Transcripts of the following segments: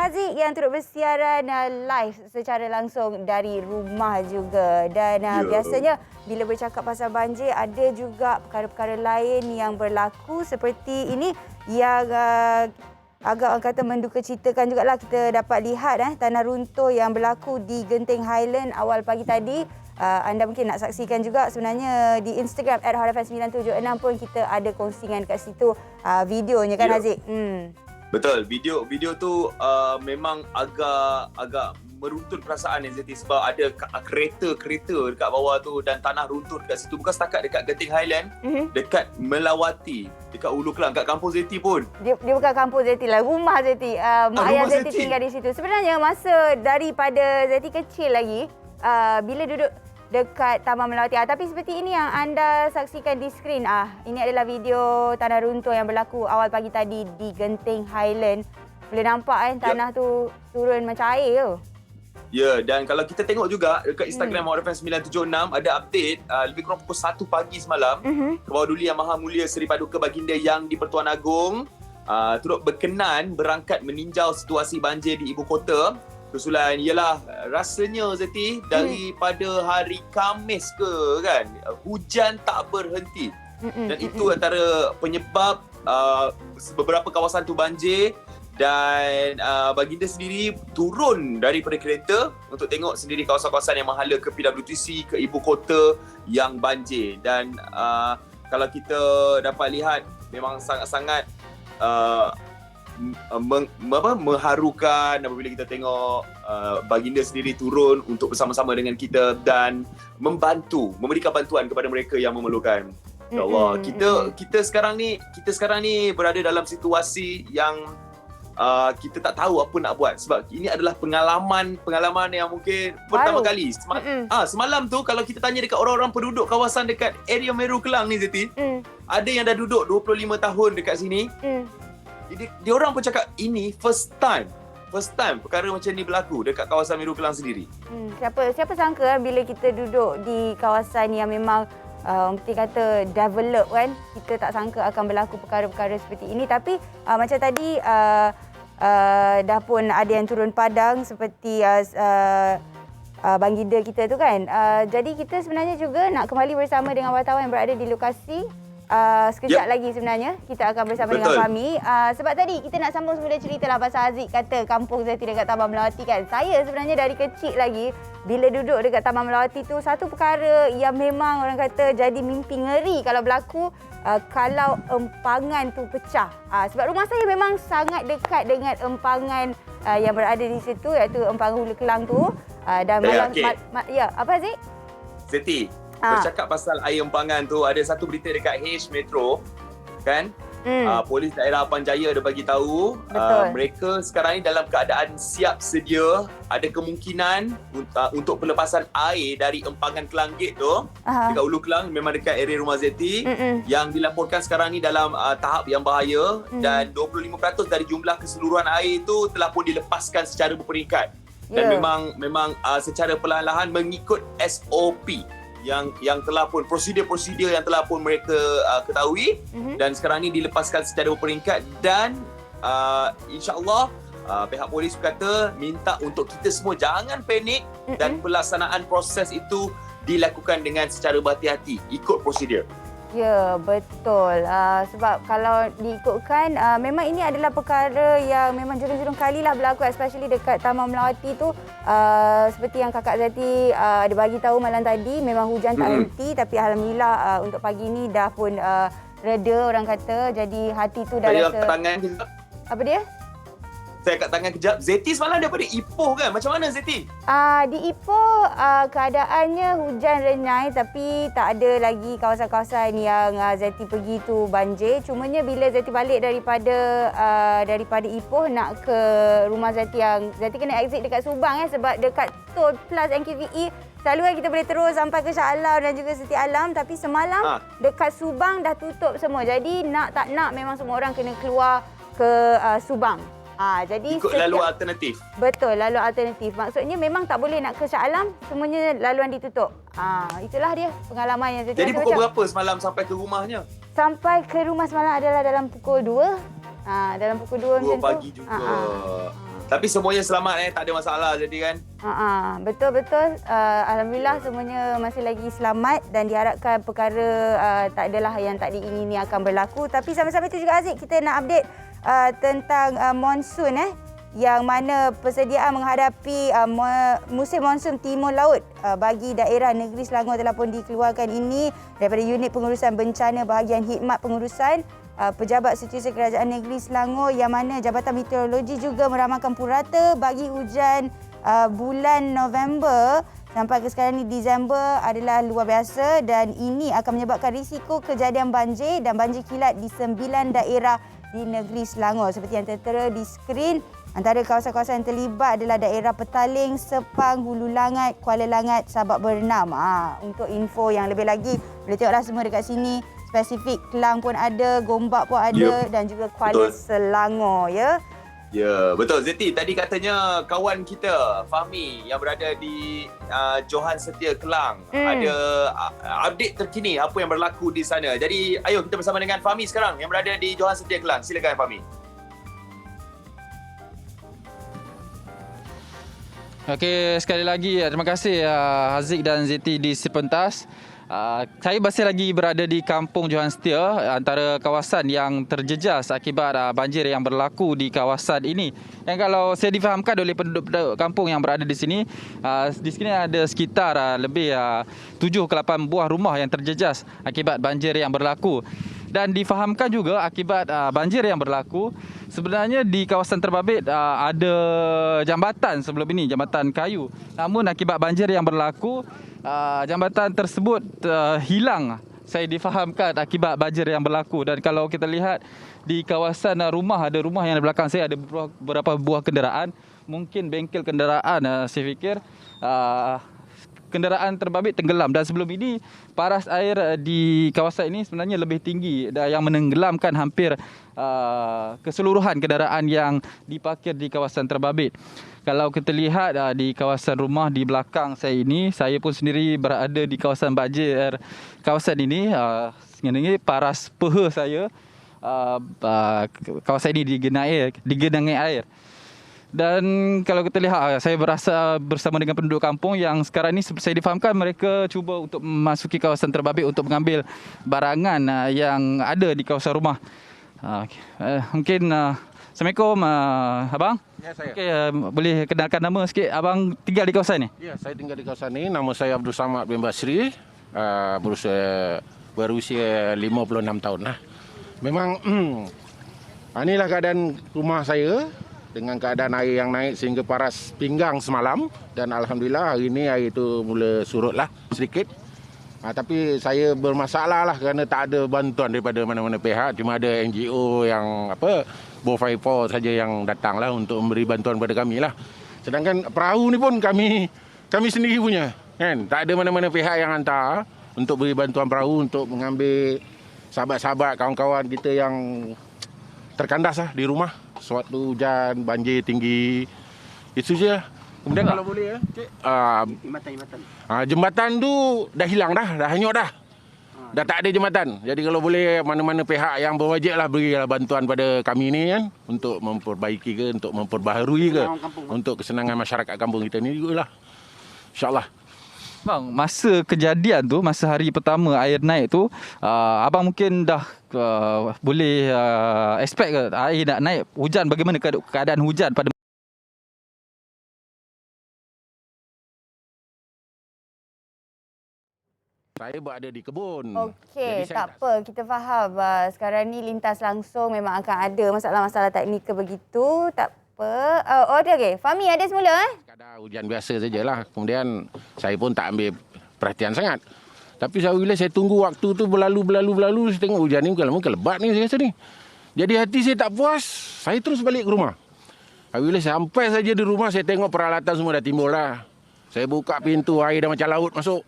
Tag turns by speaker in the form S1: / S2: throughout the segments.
S1: Haziq yang turut bersiaran live secara langsung dari rumah juga. Dan biasanya bila bercakap pasal banjir, ada juga perkara-perkara lain yang berlaku seperti ini yang agak orang kata menduka citakan jugalah. Kita dapat lihat tanah runtuh yang berlaku di Genting Highland awal pagi tadi. Anda mungkin nak saksikan juga sebenarnya di Instagram @hotfm976 pun kita ada kongsikan kat situ videonya kan Haziq?
S2: Betul, video tu memang agak meruntun perasaan Zeti sebab ada kereta dekat bawah tu dan tanah runtuh dekat situ. Bukan setakat dekat Genting Highland, dekat Melawati, dekat Ulu Kelang, dekat kampung Zeti pun.
S1: Dia bukan kampung Zeti lah, rumah Zeti. Mak ayah Zeti tinggal di situ. Sebenarnya masa daripada Zeti kecil lagi, bila duduk dekat Taman Melawati. Tapi seperti ini yang anda saksikan di skrin. Ini adalah video tanah runtuh yang berlaku awal pagi tadi di Genting Highland. Boleh nampak tanah tu turun macam air tu.
S2: Ya, dan kalau kita tengok juga dekat Instagram HotFM 976 ada update lebih kurang pukul 1 pagi semalam. Kebawah Duli Yang Maha Mulia Seri Paduka Baginda Yang di-Pertuan Agong turut berkenan berangkat meninjau situasi banjir di ibu kota. Kesulan ialah rasanya Zeti daripada hari Khamis ke kan, hujan tak berhenti. Dan itu antara penyebab beberapa kawasan tu banjir. Dan baginda sendiri turun daripada kereta untuk tengok sendiri kawasan-kawasan yang menghala ke PWTC, ke ibu kota yang banjir. Dan kalau kita dapat lihat memang sangat-sangat mengharukan apabila kita tengok baginda sendiri turun untuk bersama-sama dengan kita dan memberikan bantuan kepada mereka yang memerlukan. Ya Allah, kita sekarang ni berada dalam situasi yang kita tak tahu apa nak buat sebab ini adalah pengalaman yang mungkin pertama kali. Semalam tu kalau kita tanya dekat orang-orang penduduk kawasan dekat area Meru Kelang ni Zeti, ada yang dah duduk 25 tahun dekat sini. Jadi diorang pun cakap ini first time perkara macam ni berlaku dekat kawasan Meru Kelang sendiri.
S1: Siapa sangka bila kita duduk di kawasan yang memang kita kata develop kan, kita tak sangka akan berlaku perkara-perkara seperti ini. Tapi macam tadi dah pun ada yang turun padang seperti baginda kita tu kan. Jadi kita sebenarnya juga nak kembali bersama dengan wartawan yang berada di lokasi. Sekejap lagi sebenarnya kita akan bersama dengan Fahmi. Sebab tadi kita nak sambung semula cerita lah pasal Haziq kata kampung Zeti dekat Taman Melawati kan. Saya sebenarnya dari kecil lagi bila duduk dekat Taman Melawati tu, satu perkara yang memang orang kata jadi mimpi ngeri kalau berlaku kalau empangan tu pecah. Sebab rumah saya memang sangat dekat dengan empangan yang berada di situ, iaitu empangan Hulu Kelang tu. Dan apa Haziq?
S2: Zeti, bercakap pasal air empangan tu, ada satu berita dekat H Metro kan. Polis daerah Apan Jaya ada bagi tahu mereka sekarang ni dalam keadaan siap sedia. Ada kemungkinan untuk pelepasan air dari empangan Kelanggit tu dekat Hulu Kelang, memang dekat area rumah Zeti, yang dilaporkan sekarang ni dalam tahap yang bahaya. Dan 25% dari jumlah keseluruhan air itu telah pun dilepaskan secara berperingkat. Dan memang secara perlahan-lahan mengikut SOP yang telah pun prosedur-prosedur yang telah pun mereka ketahui, dan sekarang ni dilepaskan secara berperingkat. Dan insya-Allah pihak polis berkata minta untuk kita semua jangan panik dan pelaksanaan proses itu dilakukan dengan secara berhati-hati, ikut prosedur.
S1: Ya, betul. Sebab kalau diikutkan, memang ini adalah perkara yang memang jurung-jurung kalilah berlaku, especially dekat Taman Melawati tu. Seperti yang kakak Zeti ada bagi tahu malam tadi, memang hujan tak henti. Tapi alhamdulillah untuk pagi ni dah pun reda orang kata. Jadi hati tu dah rasa... Apa dia?
S2: Saya kat tangan kejap. Zeti semalam daripada Ipoh kan? Macam mana Zeti?
S1: Di Ipoh keadaannya hujan renyai, tapi tak ada lagi kawasan-kawasan yang Zeti pergi tu banjir. Cumanya bila Zeti balik daripada Ipoh nak ke rumah Zeti, yang Zeti kena exit dekat Subang sebab dekat Tol Plus NKVE selalu kan kita boleh terus sampai ke Shah Alam dan juga Siti Alam. Tapi semalam dekat Subang dah tutup semua. Jadi nak tak nak memang semua orang kena keluar ke Subang. Jadi
S2: ikut laluan alternatif.
S1: Betul, laluan alternatif. Maksudnya memang tak boleh nak ke Shah Alam, semuanya laluan ditutup. Itulah dia pengalaman yang Zeti.
S2: Jadi pukul berapa semalam sampai ke rumahnya?
S1: Sampai ke rumah semalam adalah dalam pukul 2. Dalam pukul 2 macam tu.
S2: 2 pagi juga. Tapi semuanya selamat tak ada masalah jadi kan.
S1: Betul-betul. Alhamdulillah semuanya masih lagi selamat dan diharapkan perkara tak adalah yang tak diingini akan berlaku. Tapi sama-sama itu juga Aziz, kita nak update tentang monsun yang mana persediaan menghadapi musim monsun timur laut bagi daerah negeri Selangor telah pun dikeluarkan ini daripada unit pengurusan bencana bahagian khidmat pengurusan Pejabat Setiausaha Kerajaan Negeri Selangor, yang mana Jabatan Meteorologi juga meramalkan purata bagi hujan bulan November sampai ke sekarang ni Disember adalah luar biasa, dan ini akan menyebabkan risiko kejadian banjir dan banjir kilat di 9 daerah di negeri Selangor. Seperti yang tertera di skrin, antara kawasan-kawasan yang terlibat adalah daerah Petaling, Sepang, Hulu Langat, Kuala Langat, Sabak Bernam. Untuk info yang lebih lagi, boleh tengoklah semua dekat sini. Spesifik Kelang pun ada, Gombak pun ada, dan juga Kuala Selangor, ya.
S2: Ya, betul. Zeti, tadi katanya kawan kita, Fahmi, yang berada di Johan Setia Kelang, ada update terkini apa yang berlaku di sana. Jadi, ayo kita bersama dengan Fahmi sekarang yang berada di Johan Setia Kelang. Silakan Fahmi.
S3: Okey, sekali lagi terima kasih Haziq dan Zeti di Sepentas. Saya masih lagi berada di Kampung Johan Setia, antara kawasan yang terjejas akibat banjir yang berlaku di kawasan ini. Yang kalau saya difahamkan oleh penduduk kampung yang berada di sini ada sekitar lebih 7 ke 8 buah rumah yang terjejas akibat banjir yang berlaku. Dan difahamkan juga akibat banjir yang berlaku, sebenarnya di kawasan Terbabit ada jambatan sebelum ini, jambatan kayu. Namun akibat banjir yang berlaku, jambatan tersebut hilang. Saya difahamkan akibat banjir yang berlaku. Dan kalau kita lihat di kawasan rumah, ada rumah yang di belakang saya ada beberapa buah kenderaan. Mungkin bengkel kenderaan, saya fikir kenderaan Terbabit tenggelam. Dan sebelum ini paras air di kawasan ini sebenarnya lebih tinggi yang menenggelamkan hampir keseluruhan kenderaan yang diparkir di kawasan Terbabit. Kalau kita lihat di kawasan rumah di belakang saya ini, saya pun sendiri berada di kawasan banjir kawasan ini. Sebenarnya paras peha saya, kawasan ini digenangi air. Dan kalau kita lihat, saya berasa bersama dengan penduduk kampung yang sekarang ini saya difahamkan mereka cuba untuk memasuki kawasan Terbabit untuk mengambil barangan yang ada di kawasan rumah. Mungkin Assalamualaikum abang.
S4: Ya, saya.
S3: Okey, boleh kenalkan nama sikit, abang tinggal di kawasan ni?
S4: Ya, saya tinggal di kawasan ini. Nama saya Abdul Samad bin Basri. Berusia 56 tahun lah. Memang inilah keadaan rumah saya dengan keadaan air yang naik sehingga paras pinggang semalam, dan alhamdulillah hari ini air itu mula surutlah sedikit. Tapi saya bermasalah lah kerana tak ada bantuan daripada mana-mana pihak. Cuma ada NGO yang Bo54 saja yang datanglah untuk memberi bantuan kepada kami lah. Sedangkan perahu ni pun kami sendiri punya, kan? Tak ada mana-mana pihak yang hantar untuk beri bantuan perahu untuk mengambil sahabat-sahabat, kawan-kawan kita yang terkandas lah di rumah sewaktu hujan, banjir tinggi. Itu je. Kemudian kalau boleh jembatan tu dah hilang dah hanyut dah. Dah tak ada jembatan. Jadi kalau boleh mana-mana pihak yang berwajib lah berilah bantuan pada kami ni kan, untuk memperbaiki ke, untuk memperbaharui ke, untuk kesenangan masyarakat kampung kita ni jugalah. InsyaAllah.
S3: Bang, masa kejadian tu, masa hari pertama air naik tu, abang mungkin dah boleh expect ke air nak naik, hujan, bagaimana keadaan hujan pada
S4: saya berada di kebun.
S1: Okey, tak apa. Kita faham. Sekarang ni lintas langsung memang akan ada masalah-masalah teknikal begitu. Tak apa. Okey. Fahmi ada semula
S4: Kadang hujan biasa sajalah. Kemudian saya pun tak ambil perhatian sangat. Tapi bila saya tunggu waktu tu berlalu, saya tengok hujan ni bukan lebat ni saya rasa ni. Jadi hati saya tak puas. Saya terus balik ke rumah. Bila sampai saja di rumah, saya tengok peralatan semua dah timbul lah. Saya buka pintu, air dah macam laut masuk.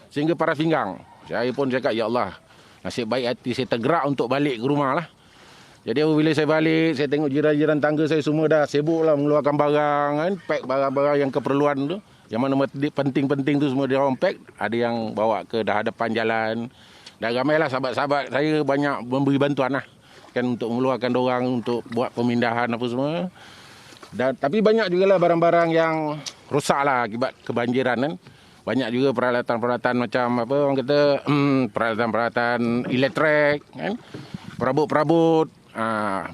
S4: Sehingga paras pinggang. Saya pun cakap, ya Allah, nasib baik hati saya tergerak untuk balik ke rumah lah. Jadi bila saya balik, saya tengok jiran-jiran tangga saya semua dah sibuk lah mengeluarkan barang kan, pack barang-barang yang keperluan tu. Yang mana penting-penting tu semua dia orang pack. Ada yang bawa ke dah hadapan jalan. Dan ramailah sahabat-sahabat saya banyak memberi bantuan lah. Kan untuk mengeluarkan dorang untuk buat pemindahan apa semua. Tapi banyak juga lah barang-barang yang rosak lah akibat kebanjiran kan. Banyak juga peralatan-peralatan macam apa orang kata peralatan-peralatan elektrik kan. Perabot-perabot.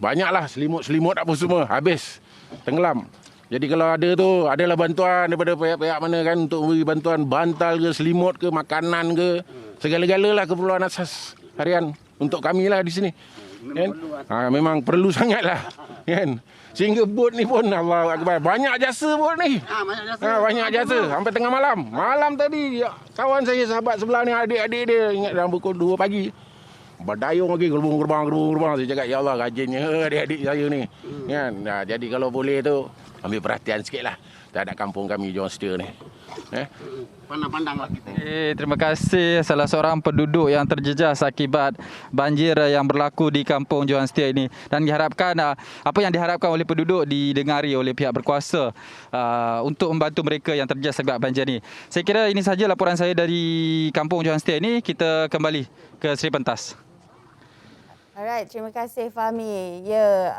S4: Banyaklah selimut-selimut apa semua habis tenggelam. Jadi kalau ada tu adalah bantuan daripada pihak-pihak mana kan untuk beri bantuan bantal ke selimut ke makanan ke segala-galalah keperluan asas harian untuk kami lah di sini. Kan? Memang perlu sangatlah kan. Sehingga bot ni pun Allahu Akbar banyak jasa bot ni. Banyak jasa sampai tengah malam. Malam tadi kawan saya sahabat sebelah ni adik-adik dia ingat dalam pukul 2 pagi. Berdayung lagi gerbang. Saya cakap ya Allah rajinnya adik-adik saya ni. Kan? Jadi kalau boleh tu ambil perhatian sikitlah terhadap kampung kami Johor Setia ni. Pandang-pandanglah kita.
S3: Terima kasih salah seorang penduduk yang terjejas akibat banjir yang berlaku di kampung Johor Setia ini, dan diharapkan apa yang diharapkan oleh penduduk didengari oleh pihak berkuasa untuk membantu mereka yang terjejas akibat banjir ini. Saya kira ini sahaja laporan saya dari kampung Johor Setia ini. Kita kembali ke Seri Pentas.
S1: Alright, terima kasih Fahmi. Ya,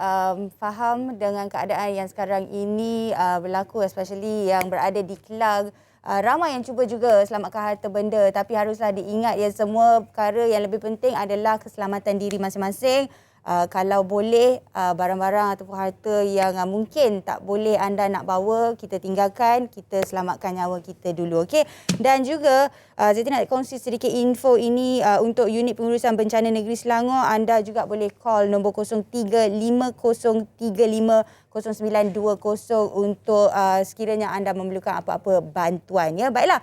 S1: faham dengan keadaan yang sekarang ini berlaku, especially yang berada di Kelang. Ramai yang cuba juga selamatkan harta benda, tapi haruslah diingat ya, semua perkara yang lebih penting adalah keselamatan diri masing-masing. Kalau boleh barang-barang ataupun harta yang mungkin tak boleh anda nak bawa, kita tinggalkan, kita selamatkan nyawa kita dulu. Okey. Dan juga saya nak kongsi sedikit info ini untuk unit pengurusan bencana negeri Selangor. Anda juga boleh call nombor 0350350920 untuk sekiranya anda memerlukan apa-apa bantuan ya. Baiklah.